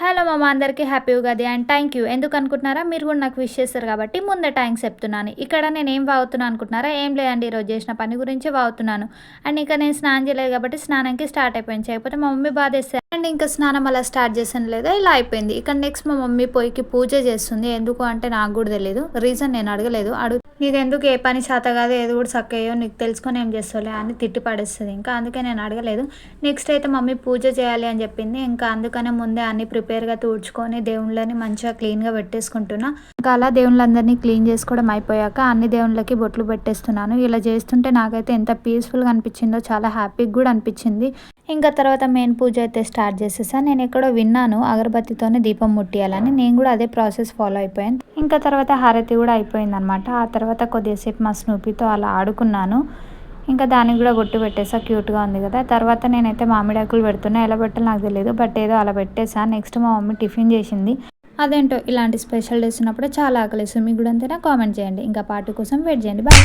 Hello మామ అందరికీ happy Ugadi and thank you. ఎందుకు అనుకుంటున్నారా? మీరు కూడా నాకు విష్ చేస్తారు కాబట్టి ముందే థ్యాంక్స్ చెప్తున్నాను. ఇక్కడ నేను ఏం వాగుతున్నాను అనుకుంటున్నారా? ఏం లేదండి, ఈరోజు చేసిన పని గురించే వాగుతున్నాను. అండ్ ఇంకా నేను స్నానం చేయలేదు కాబట్టి స్నానంకి స్టార్ట్ అయిపోయింది. చేయకపోతే మా మమ్మీ బాధేస్తారు. అండ్ ఇంకా స్నానం అలా స్టార్ట్ చేసాను లేదా ఇలా అయిపోయింది. ఇక్కడ నెక్స్ట్ మా మమ్మీ పొయ్యికి పూజ చేస్తుంది. ఎందుకు అంటే నాకు కూడా తెలియదు, రీజన్ నేను అడగలేదు. నీకు ఎందుకు ఏ పని చేత కాదు, ఏది కూడా చక్కయ్యో నీకు తెలుసుకొని ఏం చేస్తావులే అని తిట్టి పడేస్తుంది. ఇంకా అందుకే నేను అడగలేదు. నెక్స్ట్ అయితే మమ్మీ పూజ చేయాలి అని చెప్పింది. ఇంకా అందుకనే ముందే అన్ని ప్రిపేర్గా తుడుచుకొని దేవుళ్ళని మంచిగా క్లీన్గా పెట్టేసుకుంటున్నా. ఇంకా అలా దేవుళ్ళందరినీ క్లీన్ చేసుకోవడం అయిపోయాక అన్ని దేవుళ్ళకి బొట్లు పెట్టేస్తున్నాను. ఇలా చేస్తుంటే నాకైతే ఎంత పీస్ఫుల్గా అనిపించిందో, చాలా హ్యాపీగా కూడా అనిపించింది. ఇంకా తర్వాత మెయిన్ పూజ అయితే స్టార్ట్ చేసేసా. నేను ఎక్కడో విన్నాను అగరబత్తితోనే దీపం ముట్టియాలని, నేను కూడా అదే ప్రాసెస్ ఫాలో అయిపోయాను. ఇంకా తర్వాత హారతి కూడా అయిపోయింది అనమాట. ఆ తర్వాత కొద్దిసేపు మా స్నూపీతో అలా ఆడుకున్నాను. ఇంకా దానికి కూడా బొట్టు పెట్టేసా, క్యూట్గా ఉంది కదా. తర్వాత నేనైతే మామిడాకులు పెడుతున్నా, ఎలా పెట్టాలో నాకు తెలియదు, బట్ ఏదో అలా పెట్టేసా. నెక్స్ట్ మా మమ్మీ టిఫిన్ చేసింది. అదేంటో ఇలాంటి స్పెషల్ డేస్ ఉన్నప్పుడు చాలా ఆకలిస్తుంది. మీకు కూడా అంతేనా? కామెంట్ చేయండి. ఇంకా పార్టీ కోసం వెయిట్ చేయండి. బాయ్.